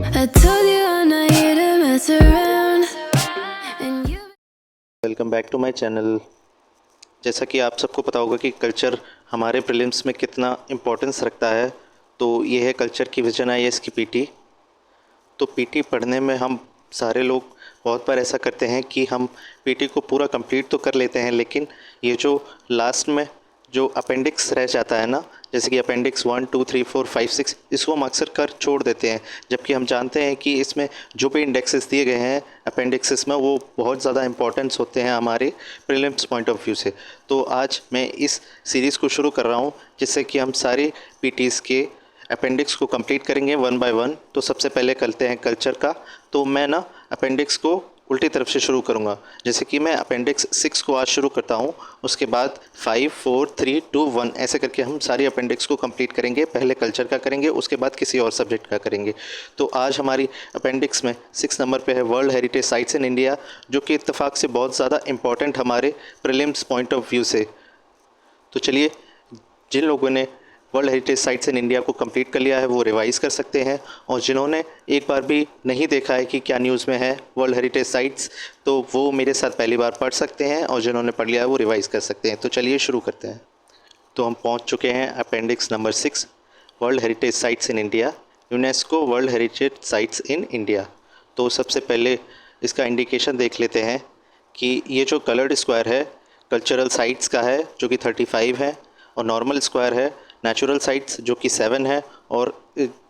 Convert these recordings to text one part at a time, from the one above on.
I told you I'm not here to mess around. And you welcome back to my channel. जैसा कि आप सबको पता होगा कि कल्चर हमारे प्रीलिम्स में कितना इम्पोर्टेंस रखता है, तो ये है कल्चर की विजन आईएएस की पीटी। तो पीटी पढ़ने में हम सारे लोग बहुत बार ऐसा करते हैं कि हम पीटी को पूरा कंप्लीट तो कर लेते हैं, लेकिन ये जो लास्ट में जो अपेंडिक्स रह जाता है ना, जैसे कि अपेंडिक्स 1 2 3 4 5 6, इसको हम अक्सर कर छोड़ देते हैं, जबकि हम जानते हैं कि इसमें जो भी इंडेक्सेस दिए गए हैं अपेंडिक्सेस में, वो बहुत ज़्यादा इंपॉर्टेंस होते हैं हमारे प्रीलिम्स पॉइंट ऑफ व्यू से। तो आज मैं इस सीरीज़ को शुरू कर रहा हूँ, जिससे कि हम सारे पीटीज़ के अपेंडिक्स को कंप्लीट करेंगे वन बाय वन। तो सबसे पहले करते हैं कल्चर का। तो मैं ना अपेंडिक्स को उल्टी तरफ से शुरू करूँगा, जैसे कि मैं अपेंडिक्स 6 को आज शुरू करता हूँ, उसके बाद 5 4 3 2 1 ऐसे करके हम सारी अपेंडिक्स को कंप्लीट करेंगे। पहले कल्चर का करेंगे, उसके बाद किसी और सब्जेक्ट का करेंगे। तो आज हमारी अपेंडिक्स में 6 नंबर पे है world heritage sites in India, जो कि इत्तेफाक से बहुत ज़्यादा इंपॉर्टेंट हमारे प्रीलिम्स पॉइंट ऑफ व्यू से। तो चलिए, जिन लोगों ने world heritage sites in India को कंप्लीट कर लिया है वो रिवाइज़ कर सकते हैं, और जिन्होंने एक बार भी नहीं देखा है कि क्या न्यूज़ में है वर्ल्ड हेरिटेज साइट्स, तो वो मेरे साथ पहली बार पढ़ सकते हैं, और जिन्होंने पढ़ लिया है वो रिवाइज़ कर सकते हैं। तो चलिए शुरू करते हैं। तो हम पहुंच चुके हैं appendix number 6, world heritage sites in India, UNESCO world heritage sites in India. तो सबसे पहले इसका इंडिकेशन देख लेते हैं कि ये जो कलर्ड स्क्वायर है कल्चरल साइट्स का है, जो कि 35 है, और नॉर्मल स्क्वायर है नेचुरल साइट्स, जो कि 7 है, और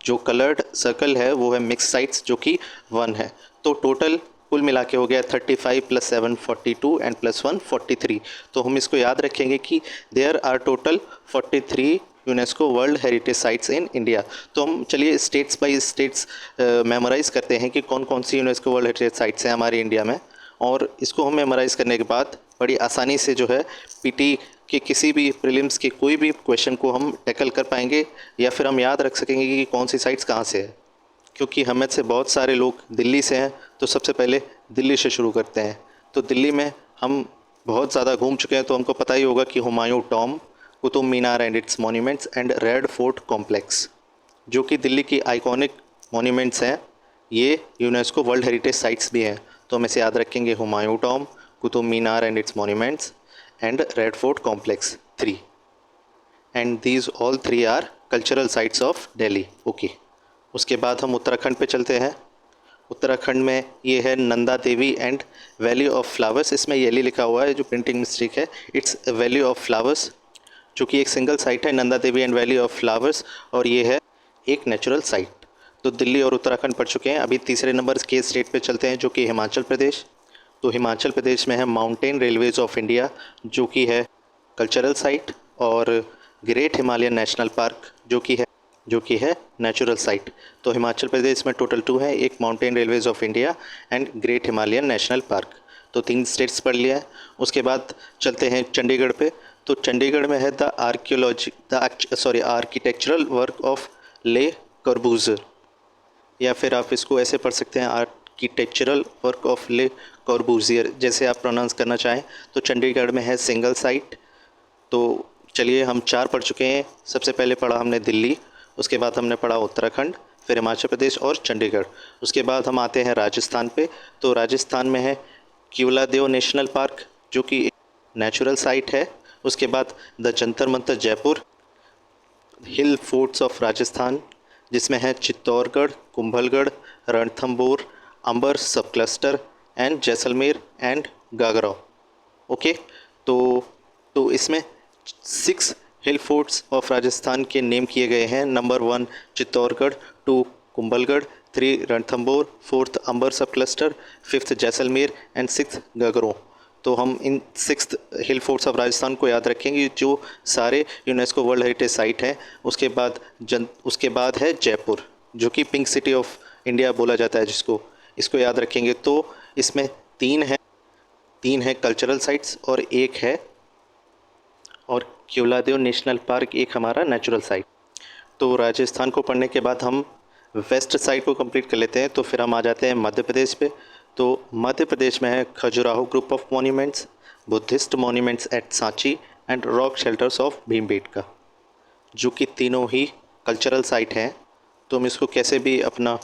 जो कलर्ड सर्कल है वो है मिक्स साइट्स, जो कि 1 है। तो टोटल कुल मिला के हो गया 35 + 7 42 एंड +1 43। तो हम इसको याद रखेंगे कि there are total 43 UNESCO world heritage sites in India. तो हम चलिए स्टेट्स बाय स्टेट्स मेमोराइज़ करते हैं कि कौन कौन सी यूनेस्को वर्ल्ड हेरिटेज साइट्स हैं हमारे इंडिया में, और इसको हम मेमोराइज़ करने के बाद बड़ी आसानी से जो है पीटी के किसी भी प्रीलिम्स के कोई भी क्वेश्चन को हम टैकल कर पाएंगे, या फिर हम याद रख सकेंगे कि कौन सी साइट्स कहाँ से है। क्योंकि हम में से बहुत सारे लोग दिल्ली से हैं, तो सबसे पहले दिल्ली से शुरू करते हैं। तो दिल्ली में हम बहुत ज़्यादा घूम चुके हैं, तो हमको पता ही होगा कि Humayun tomb, Qutub Minar and its monuments, and red fort complex, जो कि दिल्ली की आइकॉनिक मॉन्यूमेंट्स हैं, ये यूनेस्को वर्ल्ड हेरिटेज साइट्स भी हैं। तो हम इसे याद रखेंगे, Humayun tomb, Qutub Minar and its monuments, and red fort complex 3, and these all 3 are cultural sites of Delhi. Okay, उसके बाद हम उत्तराखंड पे चलते हैं। उत्तराखंड में ये है Nanda Devi and valley of flowers. इसमें येली लिखा हुआ है, जो प्रिंटिंग मिस्टेक है, इट्स वैली ऑफ फ्लावर्स, जो कि एक सिंगल साइट है, Nanda Devi and valley of flowers, और ये है एक नेचुरल साइट। तो दिल्ली और उत्तराखंड पढ़ चुके हैं। अभी तीसरे नंबर के स्टेट पे चलते हैं, जो कि हिमाचल प्रदेश। तो हिमाचल प्रदेश में है माउंटेन रेलवेज ऑफ इंडिया, जो कि है कल्चरल साइट, और ग्रेट हिमालयन नेशनल पार्क, जो कि है नेचुरल साइट। तो हिमाचल प्रदेश में टोटल 2 है, एक mountain railways of India and great Himalayan national park. तो 3 स्टेट्स पढ़ लिया है। उसके बाद चलते हैं चंडीगढ़ पे। तो चंडीगढ़ में है आर्किटेक्चरल वर्क ऑफ ले कॉर्बूज़ियर, या फिर आप इसको ऐसे पढ़ सकते हैं, आर्किटेक्चरल वर्क ऑफ ले कॉर्बूज़ियर, जैसे आप प्रोनाउंस करना चाहें। तो चंडीगढ़ में है सिंगल साइट। तो चलिए, हम 4 पढ़ चुके हैं। सबसे पहले पढ़ा हमने दिल्ली, उसके बाद हमने पढ़ा उत्तराखंड, फिर हिमाचल प्रदेश और चंडीगढ़। उसके बाद हम आते हैं राजस्थान पे। तो राजस्थान में है केवलादेव नेशनल पार्क, जो कि नेचुरल साइट है। उसके बाद the Jantar Mantar Jaipur, hill forts of Rajasthan, जिसमें है चित्तौड़गढ़, कुंभलगढ़, रणथंभौर, अंबर सब cluster, and Jaisalmer and Ghaghara. Okay, तो इसमें 6 हिल फोर्ट्स ऑफ राजस्थान के नेम किए गए हैं। नंबर 1 चित्तौड़गढ़, 2 कुंभलगढ़, 3 रणथंभौर, 4th अंबर सब cluster, 5th Jaisalmer and 6th Gagron. तो हम इन 6 हिल फोर्ट्स ऑफ राजस्थान को याद रखेंगे, जो सारे यूनेस्को वर्ल्ड हेरिटेज साइट हैं। उसके बाद है जयपुर, जो कि पिंक सिटी ऑफ इंडिया बोला जाता है, इसको याद रखेंगे। तो इसमें 3 है कल्चरल साइट्स, और केवलादेव नेशनल पार्क एक हमारा नेचुरल साइट। तो राजस्थान को पढ़ने के बाद हम वेस्ट साइड को कंप्लीट कर लेते हैं। तो फिर हम आ जाते हैं मध्य प्रदेश पे। तो मध्य प्रदेश में है Khajuraho group of monuments, Buddhist monuments at Sanchi, and rock shelters of Bhimbetka, जो कि तीनों ही कल्चरल साइट हैं। तो हम इसको कैसे भी अपना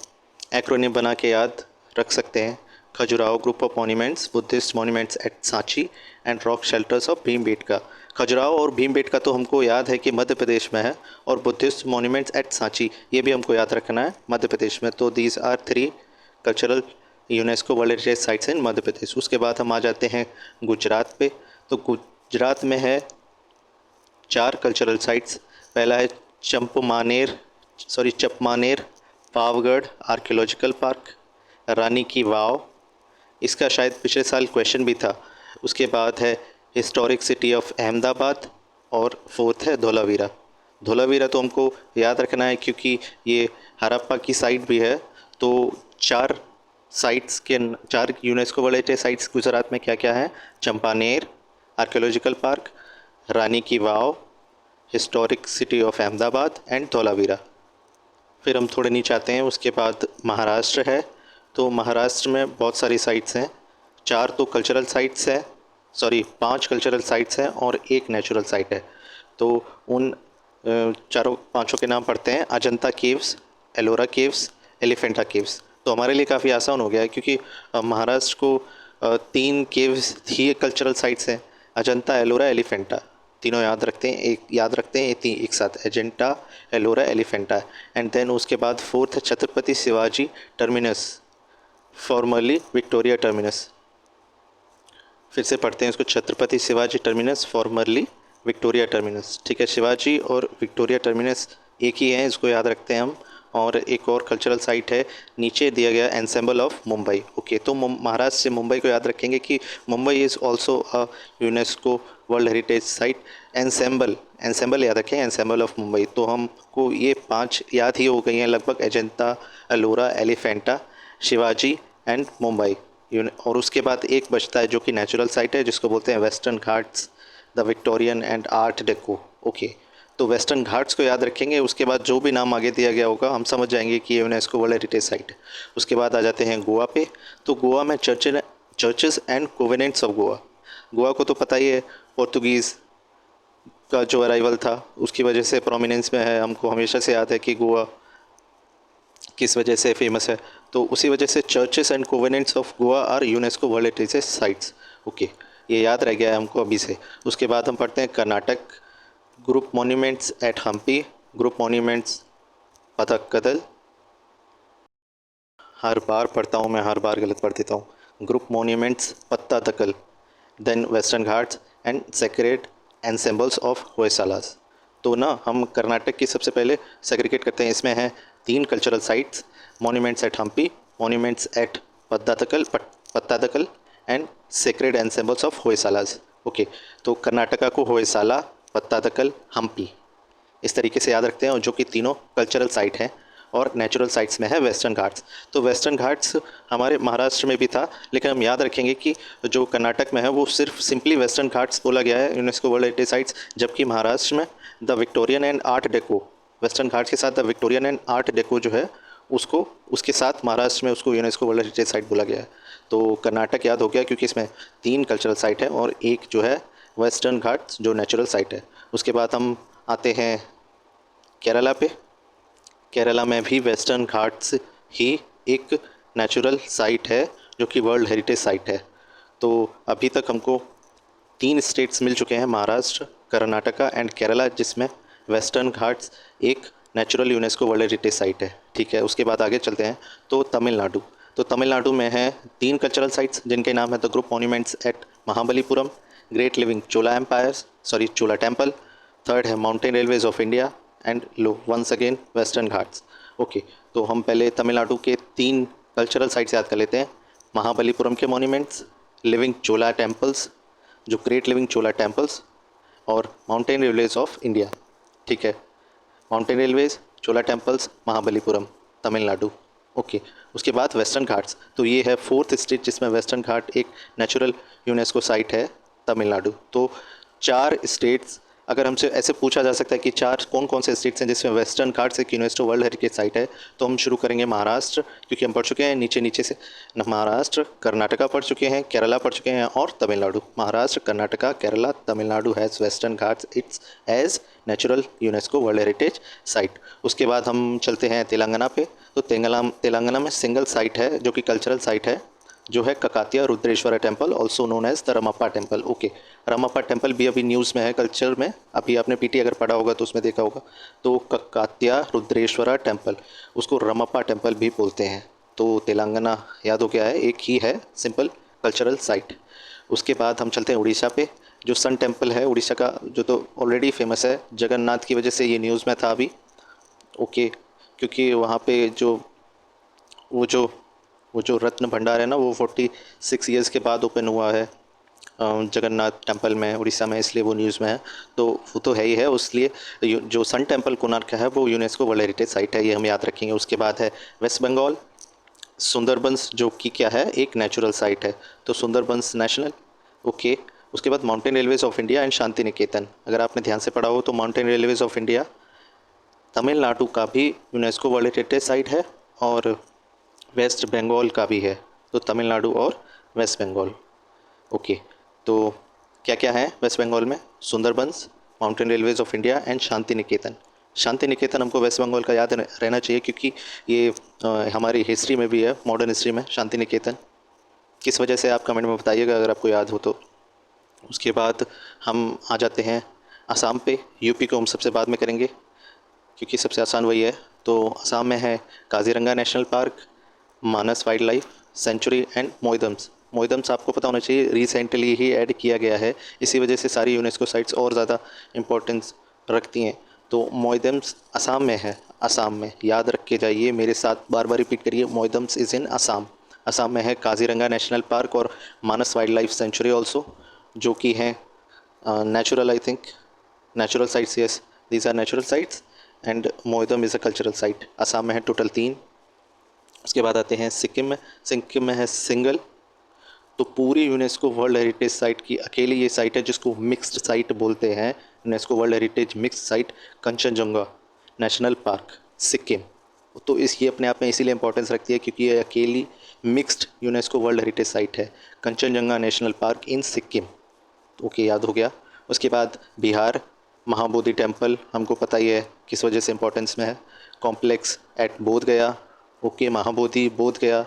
एक्रोनिम बना के याद रख सकते हैं। Khajuraho group of monuments, Buddhist monuments at Sanchi and rock shelters of Bhimbetka. Khajuraho और भीमबेटका तो हमको याद है कि मध्य प्रदेश में है, और बुद्धिस्ट मॉन्यूमेंट्स एट सांची ये भी हमको याद रखना है मध्य प्रदेश में। तो these are 3 cultural UNESCO world heritage sites in Madhya Pradesh. उसके बाद हम आ जाते हैं गुजरात पे। तो गुजरात में है 4 कल्चरल साइट्स। पहला है चपमानेर पावगढ़ आर्कियोलॉजिकल पार्क, रानी की वाव, इसका शायद पिछले साल क्वेश्चन भी था। उसके बाद है हिस्टोरिक सिटी ऑफ अहमदाबाद, और 4th है धोलावीरा। धोलावीरा तो हमको याद रखना है क्योंकि ये हड़प्पा की साइट भी है। तो 4 साइट्स के 4 UNESCO world heritage sites Gujarat में क्या क्या है? Champaner archaeological park, Rani ki Vav, historic city of Ahmedabad and Dholavira. फिर हम थोड़े नीचे आते हैं, उसके बाद महाराष्ट्र है। तो महाराष्ट्र में बहुत सारी साइट्स हैं। 4 तो कल्चरल साइट्स हैं, 5 कल्चरल साइट्स हैं और 1 नेचुरल साइट है। तो उन चारों 5 के नाम पढ़ते हैं। Ajanta caves, Ellora caves, Elephanta caves. तो हमारे लिए काफ़ी आसान हो गया है क्योंकि महाराष्ट्र को 3 केव्स थी कल्चरल साइट्स हैं, अजंता, एलोरा, एलिफेंटा। तीनों याद रखते हैं, ये 3 एक साथ, अजंता, एलोरा, एलिफेंटा। एंड देन उसके बाद 4th है Chhatrapati Shivaji terminus, formerly Victoria terminus. फिर से पढ़ते हैं इसको, Chhatrapati Shivaji terminus, formerly Victoria terminus. ठीक है, शिवाजी और विक्टोरिया टर्मिनस एक ही है, इसको याद रखते हैं हम। और एक और कल्चरल साइट है नीचे दिया गया, एंसेंबल ऑफ मुंबई। ओके, तो महाराष्ट्र से मुंबई को याद रखेंगे कि Mumbai is also a UNESCO world heritage site. Ensemble याद रखें, एंसेंबल ऑफ मुंबई। तो हमको ये 5 याद ही हो गई हैं लगभग, अजंता, एलोरा, एलिफेंटा, शिवाजी एंड मुंबई। और उसके बाद एक बचता है जो कि नेचुरल साइट है, जिसको बोलते हैं western Ghats, the Victorian and art deco. Okay, तो वेस्टर्न घाट्स को याद रखेंगे। उसके बाद जो भी नाम आगे दिया गया होगा हम समझ जाएंगे कि ये यूनेस्को वर्ल्ड हेरिटेज साइट है। उसके बाद आ जाते हैं गोवा पे। तो गोवा में churches and convents of Goa. Goa को तो पता ही है, पोर्तुगीज़ का जो अराइवल था उसकी वजह से प्रोमिनेंस में है। हमको हमेशा से याद है कि गोवा किस वजह से फेमस है, तो उसी वजह से churches and convents of Goa are UNESCO world heritage sites. Okay, ये याद रह गया है हमको अभी से। उसके बाद हम पढ़ते हैं Karnataka, group monuments at Hampi, group monuments Pattadakal. हर बार पढ़ता हूँ मैं, हर बार गलत पढ़ देता हूँ। Group monuments Pattadakal, then western Ghats and sacred ensembles of Hoysalas. तो ना हम कर्नाटक की सबसे पहले सेग्रीगेट करते हैं। इसमें हैं 3 cultural sites, monuments at Hampi, monuments at Pattadakal and sacred ensembles of Hoysalas. Okay, तो कर्नाटका को होयसाला, पत्तादकल, हम्पी इस तरीके से याद रखते हैं, और जो कि तीनों कल्चरल साइट हैं। और नेचुरल साइट्स में है वेस्टर्न घाट्स। तो वेस्टर्न घाट्स हमारे महाराष्ट्र में भी था, लेकिन हम याद रखेंगे कि जो कर्नाटक में है वो सिर्फ सिंपली वेस्टर्न घाट्स बोला गया है यूनेस्को वर्ल्ड हेरिटेज साइट्स, जबकि महाराष्ट्र में the Victorian and art deco, western Ghats के साथ the Victorian and art deco जो है उसको, उसके साथ महाराष्ट्र में उसको यूनेस्को वर्ल्ड हेरिटेज साइट बोला गया है। तो कर्नाटक याद हो गया क्योंकि इसमें 3 कल्चरल साइट है और एक जो है वेस्टर्न घाट्स जो नेचुरल साइट है। उसके बाद हम आते हैं केरला पे। केरला में भी वेस्टर्न घाट्स ही एक नेचुरल साइट है जो कि वर्ल्ड हेरिटेज साइट है। तो अभी तक हमको 3 स्टेट्स मिल चुके हैं, महाराष्ट्र, कर्नाटका एंड केरला, जिसमें वेस्टर्न घाट्स एक natural UNESCO world heritage site है। ठीक है, उसके बाद आगे चलते हैं तो तमिलनाडु। तो तमिलनाडु में है 3 कल्चरल साइट्स जिनके नाम है the group monuments at Mahabalipuram, great living Chola temple, 3rd है mountain railways of India and once again western Ghats. Okay, तो हम पहले तमिलनाडु के 3 कल्चरल साइट्स याद कर लेते हैं। महाबलीपुरम के मॉन्यूमेंट्स, लिविंग चोला टेम्पल्स जो ग्रेट लिविंग चोला टेम्पल्स, और माउंटेन रेलवेज ऑफ इंडिया। ठीक है, माउंटेन रेलवेज, चोला टेम्पल्स, महाबलीपुरम, तमिलनाडु। ओके, उसके बाद वेस्टर्न घाट्स। तो ये है 4th स्टेट जिसमें वेस्टर्न घाट एक नेचुरल यूनेस्को साइट है, तमिलनाडु। तो 4 स्टेट्स अगर हमसे ऐसे पूछा जा सकता है कि चार कौन कौन से स्टेट्स हैं जिसमें वेस्टर्न घाट्स एक यूनेस्को वर्ल्ड हेरिटेज साइट है, तो हम शुरू करेंगे महाराष्ट्र, क्योंकि हम पढ़ चुके हैं नीचे नीचे से महाराष्ट्र, कर्नाटका पढ़ चुके हैं, केरला पढ़ चुके हैं और Tamil Nadu. Maharashtra, Karnataka, Kerala, Tamil Nadu has western Ghats its as natural UNESCO world heritage site. उसके बाद हम चलते हैं तेलंगाना पे। तो तेलंगाना में सिंगल साइट है जो कि कल्चरल साइट है, जो है Kakatiya Rudreshwara temple, also known as the Ramappa temple. Okay, Ramappa temple भी अभी न्यूज़ में है कल्चर में, अभी आपने पीटी अगर पढ़ा होगा तो उसमें देखा होगा। तो ककातिया रुद्रेश्वरा टेम्पल, उसको रमप्पा टेम्पल भी बोलते हैं। तो तेलंगाना याद हो गया है, एक ही है सिंपल कल्चरल साइट। उसके बाद हम चलते हैं उड़ीसा पे। जो सन टेम्पल है उड़ीसा का, जो तो ऑलरेडी फेमस है, जगन्नाथ की वजह से ये न्यूज़ में था अभी। ओके, क्योंकि वहाँ पे वो जो वो जो रत्न भंडार है ना, वो 46 ईयर्स के बाद ओपन हुआ है जगन्नाथ टेम्पल में उड़ीसा में, इसलिए वो न्यूज़ में है। तो वो तो है ही है, उसलिए जो सन टेम्पल कोणार्क का है वो यूनेस्को वर्ल्ड हेरिटेज साइट है, ये हम याद रखेंगे। उसके बाद है वेस्ट बंगाल, सुंदरबंस, जो कि क्या है, एक नेचुरल साइट है, तो सुंदरबंस नेशनल। ओके, उसके बाद mountain railways of India and Shanti Niketan. अगर आपने ध्यान से पढ़ा हो तो mountain railways of India Tamil Nadu का भी यूनेस्को वर्ल्ड हेरिटेज साइट है और वेस्ट बंगाल का भी है, तो तमिलनाडु और वेस्ट बंगाल। ओके, तो क्या क्या है वेस्ट बंगाल में? Sundarbans, mountain railways of India and Shanti Niketan. Shanti Niketan हमको वेस्ट बंगाल का याद रहना चाहिए, क्योंकि ये हमारी हिस्ट्री में भी है, मॉडर्न हिस्ट्री में शांति निकेतन। किस वजह से आप कमेंट में बताइएगा अगर आपको याद हो तो। उसके बाद हम आ जाते हैं असम पे। यूपी को हम सबसे बाद में करेंगे क्योंकि सबसे आसान वही है। तो असम में है Kaziranga national park, Manas wild life century and moidams. Moidams आपको पता होना चाहिए, रिसेंटली ही ऐड किया गया है, इसी वजह से सारी यूनेस्को साइट्स और ज़्यादा इम्पोर्टेंस रखती हैं। तो मोइदम्स असम में है, असम में याद रख के जाइए, मेरे साथ बार बार रिपीट करिए, मोइदम्स इज़ इन असम। असम में है काजीरंगा नेशनल पार्क और Manas wild life sanctuary also, जो कि हैं natural, I think natural sites, yes these are natural sites and Moidam is a cultural site. Assam में है टोटल 3। उसके बाद आते हैं सिक्किम में। सिक्किम में है सिंगल, तो पूरी यूनेस्को वर्ल्ड हेरिटेज साइट की अकेली ये साइट है जिसको मिक्स्ड साइट बोलते हैं, UNESCO world heritage mixed site Kanchenjunga national park Sikkim. तो ये अपने आप में इसीलिए इंपॉर्टेंस रखती है क्योंकि ये अकेली mixed UNESCO world heritage site है, Kanchenjunga national park in Sikkim. Okay, याद हो गया। उसके बाद बिहार, महाबोधि टेम्पल, हमको पता ही है किस वजह से इंपॉर्टेंस में है, कॉम्प्लेक्स एट बोध गया। Okay, Mahabodhi Bodh Gaya,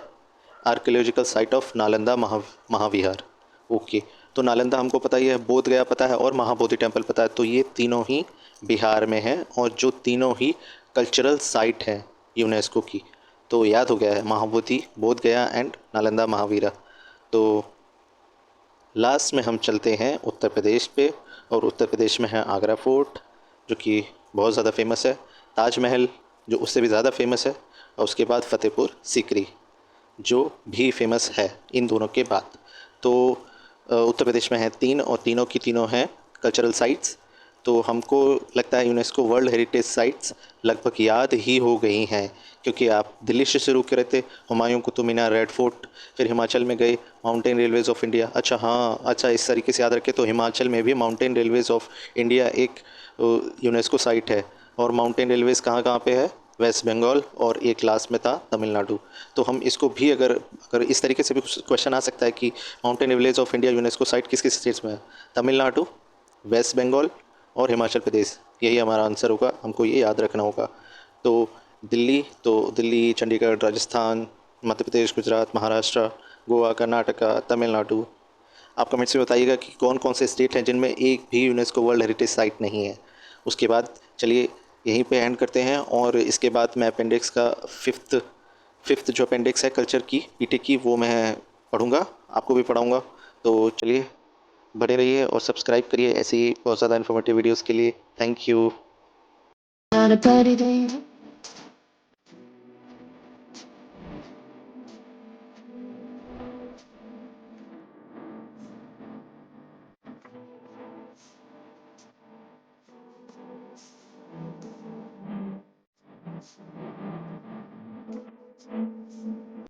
archaeological site of Nalanda Mahavihara. Okay, तो नालंदा हमको पता ही है, बोध गया पता है और महाबोधि टेम्पल पता है, तो ये तीनों ही बिहार में हैं और जो तीनों ही कल्चरल साइट हैं यूनेस्को की। तो याद हो गया है, महाबोधि, बोध गया एंड नालंदा महावीरा। तो लास्ट में हम चलते हैं उत्तर प्रदेश पे, और उत्तर प्रदेश में है आगरा फोर्ट, जो कि बहुत ज़्यादा फेमस है, ताजमहल जो उससे भी ज़्यादा फेमस है, और उसके बाद फ़तेहपुर सीकरी जो भी फेमस है इन दोनों के बाद। तो उत्तर प्रदेश में है 3 और तीनों की तीनों हैं कल्चरल साइट्स। तो हमको लगता है यूनेस्को वर्ल्ड हेरिटेज साइट्स लगभग याद ही हो गई हैं, क्योंकि आप दिल्ली से शुरू करे थे, हुमायूं कुतुब मीनार, रेड फोर्ट, फिर हिमाचल में गए माउंटेन रेलवेज़ ऑफ इंडिया। अच्छा हाँ, अच्छा इस तरीके से याद रखें तो हिमाचल में भी माउंटेन रेलवेज़ ऑफ इंडिया एक यूनेस्को साइट है, और माउंटेन रेलवेज़ कहाँ कहाँ पे है? वेस्ट बंगाल, और एक लास्ट में था तमिलनाडु। तो हम इसको भी अगर इस तरीके से भी क्वेश्चन आ सकता है कि mountain Railways of India UNESCO site किस किस स्टेट्स में है? तमिलनाडु, वेस्ट बंगाल और हिमाचल प्रदेश, यही हमारा आंसर होगा, हमको ये याद रखना होगा। तो दिल्ली, चंडीगढ़, राजस्थान, मध्य प्रदेश, गुजरात, महाराष्ट्र, गोवा, कर्नाटका, तमिलनाडु। आप कमेंट्स में बताइएगा कि कौन कौन से स्टेट हैं जिनमें एक भी यूनेस्को वर्ल्ड हेरिटेज साइट नहीं है। उसके बाद चलिए यहीं पे एंड करते हैं, और इसके बाद मैं अपेंडिक्स का फिफ्थ जो अपेंडिक्स है कल्चर की पीटी की, वो मैं पढ़ूँगा, आपको भी पढ़ाऊँगा। तो चलिए बने रहिए और सब्सक्राइब करिए ऐसी ही बहुत ज़्यादा इन्फॉर्मेटिव वीडियोज़ के लिए। Thank you. Not a party day.